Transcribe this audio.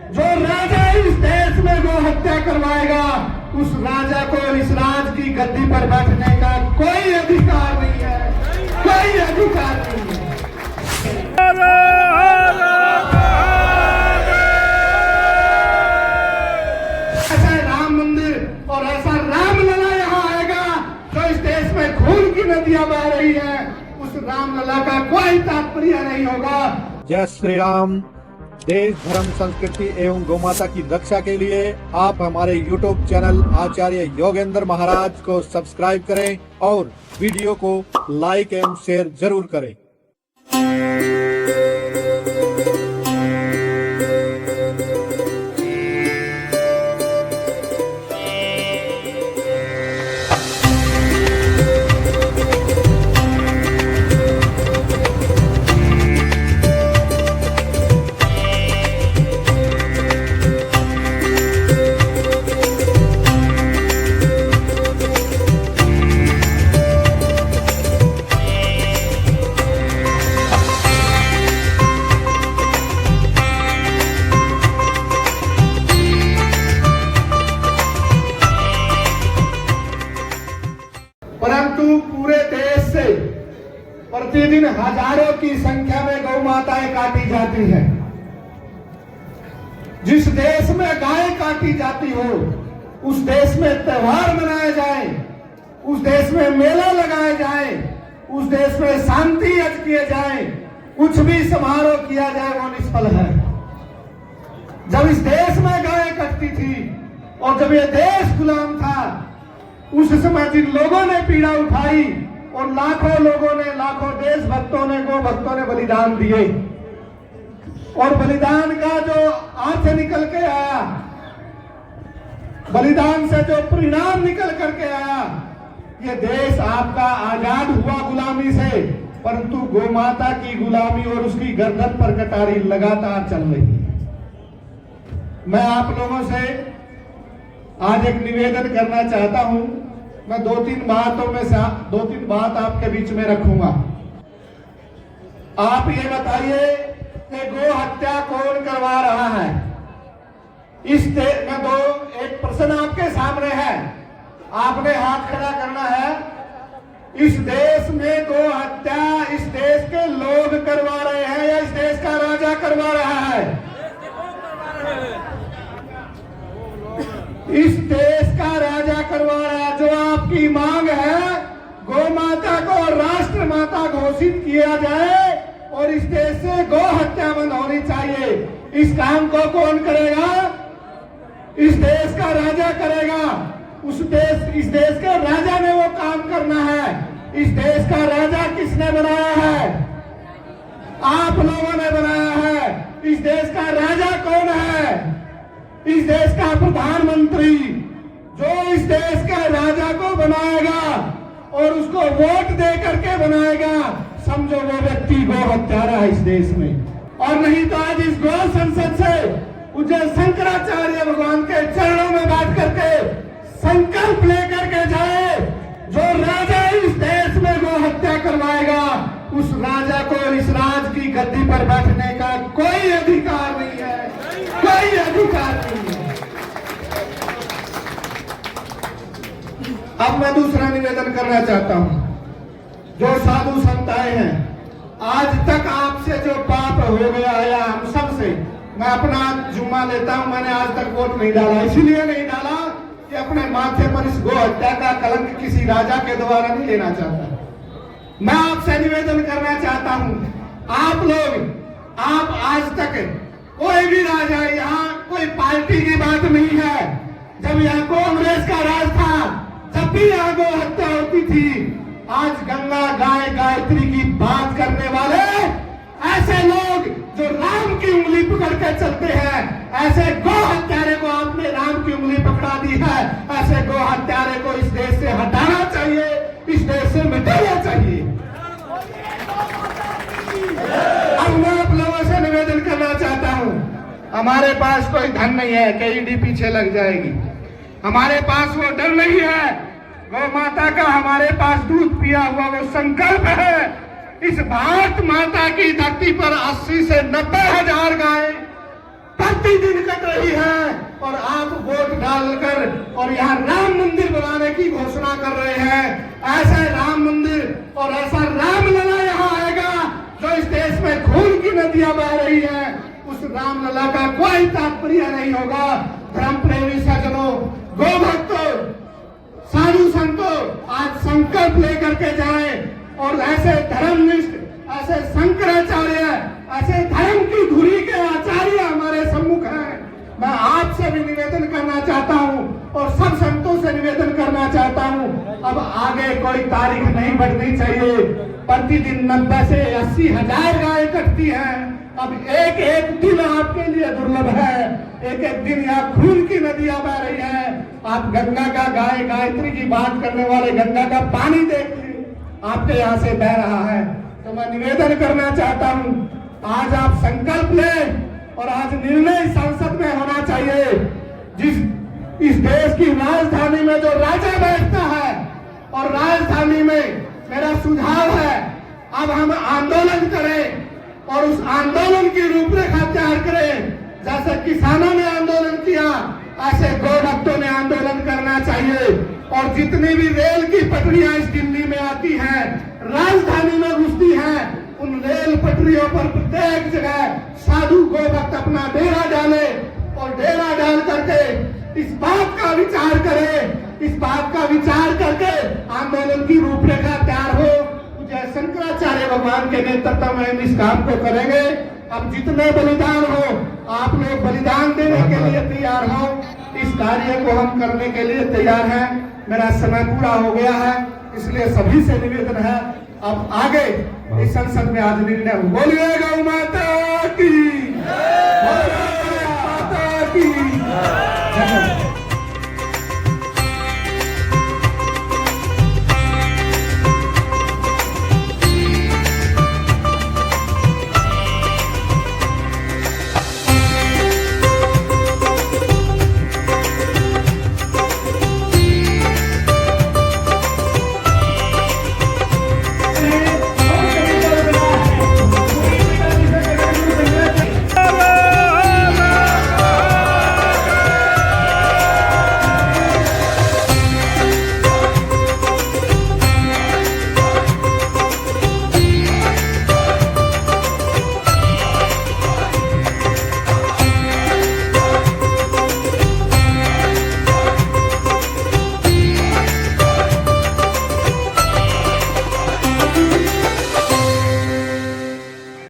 जो राजा इस देश में गो हत्या करवाएगा उस राजा को इस राज की गद्दी पर बैठने का कोई अधिकार नहीं है, कोई अधिकार नहीं है। ऐसा राम मंदिर और ऐसा रामलला यहाँ आएगा जो इस देश में खून की नदियां बह रही है, उस रामलला का कोई तात्पर्य नहीं होगा। जय श्री राम। देश धर्म संस्कृति एवं गौमाता की रक्षा के लिए आप हमारे YouTube चैनल आचार्य योगेंद्र महाराज को सब्सक्राइब करें और वीडियो को लाइक एवं शेयर जरूर करें। परंतु पूरे देश से प्रतिदिन हजारों की संख्या में गौ माताएं काटी जाती हैं। जिस देश में गाय काटी जाती हो उस देश में त्योहार मनाए जाए, उस देश में मेला लगाए जाए, उस देश में शांति यज्ञ किए जाए, कुछ भी समारोह किया जाए वो निष्फल है। जब इस देश में गाय कटती थी और जब ये देश गुलाम था, उस समय जिन लोगों ने पीड़ा उठाई और लाखों लोगों ने, लाखों देशभक्तों ने, गो भक्तों ने बलिदान दिए और बलिदान का जो अर्थ निकल के आया, बलिदान से जो परिणाम निकल करके आया, ये देश आपका आजाद हुआ गुलामी से, परंतु गौ माता की गुलामी और उसकी गर्दन पर कटारी लगातार चल रही है। मैं आप लोगों से आज एक निवेदन करना चाहता हूं। मैं दो तीन बात आपके बीच में रखूंगा। आप ये बताइए कि गो हत्या कौन करवा रहा है? एक प्रश्न आपके सामने है, आपने हाथ खड़ा करना है। इस देश में गो हत्या इस देश के लोग करवा रहे हैं या इस देश का राजा करवा रहा है? इस देश का राजा करवा रहा है। जो आपकी मांग है गौ माता को राष्ट्र माता घोषित किया जाए और इस देश से गौ हत्या बंद होनी चाहिए, इस काम को कौन करेगा? इस देश का राजा करेगा। इस देश के राजा ने वो काम करना है। इस देश का राजा किसने बनाया है? आप लोगों ने बनाया है। इस देश का राजा कौन है? इस देश का प्रधानमंत्री। जो इस देश के राजा को बनाएगा और उसको वोट दे करके बनाएगा, समझो वो व्यक्ति गौ हत्यारा है इस देश में। और नहीं तो आज इस गौ संसद से पूज्य शंकराचार्य भगवान के चरणों में बैठ करके संकल्प लेकर के जाए, जो राजा इस देश में गौ हत्या करवाएगा उस राजा को इस राज की गद्दी पर बैठने का कोई अधिकार नहीं है, कोई अधिकार नहीं है। अब मैं दूसरा निवेदन करना चाहता हूं। जो साधु संत आए हैं, आज तक आपसे जो पाप हो गया है हम सब से, मैं अपना जुम्मा लेता हूं, मैंने आज तक वोट नहीं डाला। इसलिए नहीं डाला कि अपने माथे पर इस गो हत्या का कलंक किसी राजा के द्वारा नहीं लेना चाहता। मैं आपसे निवेदन करना चाहता हूं, आप लोग, आप आज तक कोई भी राजा, यहाँ कोई पार्टी की बात नहीं है। जब यहाँ कांग्रेस का राज था, जब भी यहाँ गो हत्या होती थी, आज गंगा गाय गायत्री की बात करने वाले ऐसे लोग जो राम की उंगली पकड़ के चलते हैं, ऐसे गो हत्यारे को आपने राम की उंगली पकड़ा दी है। ऐसे गो हत्यारे को इस देश से हटाना चाहिए, इस देश से मिटाना चाहिए। अब मैं आप लोगों से निवेदन करना चाहता हूं, हमारे पास कोई धन नहीं है कि ईडी पीछे लग जाएगी, हमारे पास वो डर नहीं है। गौ माता का हमारे पास दूध पिया हुआ वो संकल्प है। इस भारत माता की धरती पर 80 से 90 हजार गाय प्रतिदिन कट रही है और आप वोट डालकर और यहाँ राम मंदिर बनाने की घोषणा कर रहे हैं। ऐसा राम मंदिर और ऐसा रामलला यहाँ आएगा जो इस देश में खून की नदियां बह रही है, उस रामलला का कोई तात्पर्य नहीं होगा। धर्म प्रेमी सज्जनों, गो भक्तों, साधु संतों, आज संकल्प लेकर के जाएं और ऐसे धर्मनिष्ठ, ऐसे शंकराचार्य, ऐसे धर्म की धुरी के आचार्य हमारे सम्मुख हैं। मैं आपसे भी निवेदन करना चाहता हूं और सब संतों से निवेदन करना चाहता हूं, अब आगे कोई तारीख नहीं बढ़नी चाहिए। प्रतिदिन 90 से 80 हजार गाय कटती हैं। अब एक एक दिन आपके लिए दुर्लभ है। एक एक दिन यहाँ खून की नदियां बह रही है। आप गंगा का गायत्री की बात करने वाले गंगा का पानी देखिए, आपके यहाँ से बह रहा है। तो मैं निवेदन करना चाहता हूँ, आज आप संकल्प लें और आज निर्णय संसद में होना चाहिए। इस देश की राजधानी में जो राजा बैठता है और राजधानी में मेरा सुझाव है, अब हम आंदोलन करें और उस आंदोलन की रूपरेखा तैयार करें। जैसे किसानों ने आंदोलन किया, ऐसे गो भक्तों ने आंदोलन करना चाहिए। और जितनी भी रेल की पटरियां इस दिल्ली में आती हैं, राजधानी में घुसती हैं, उन रेल पटरियों पर प्रत्येक जगह साधु गो भक्त अपना डेरा डाले और डेरा डाल करके इस बात का विचार करें, इस बात का विचार करके आंदोलन की रूपरेखा तैयार हो। जय शंकराचार्य भगवान के नेतृत्व में हम इस काम को करेंगे। अब जितने बलिदान हो, आप लोग बलिदान देने के लिए तैयार हो, इस कार्य को हम करने के लिए तैयार हैं। मेरा समय पूरा हो गया है, इसलिए सभी से निवेदन है, अब आगे इस संसद में आज निर्णय हो। बोलिए गौ माता की, बोलिए माता की जय।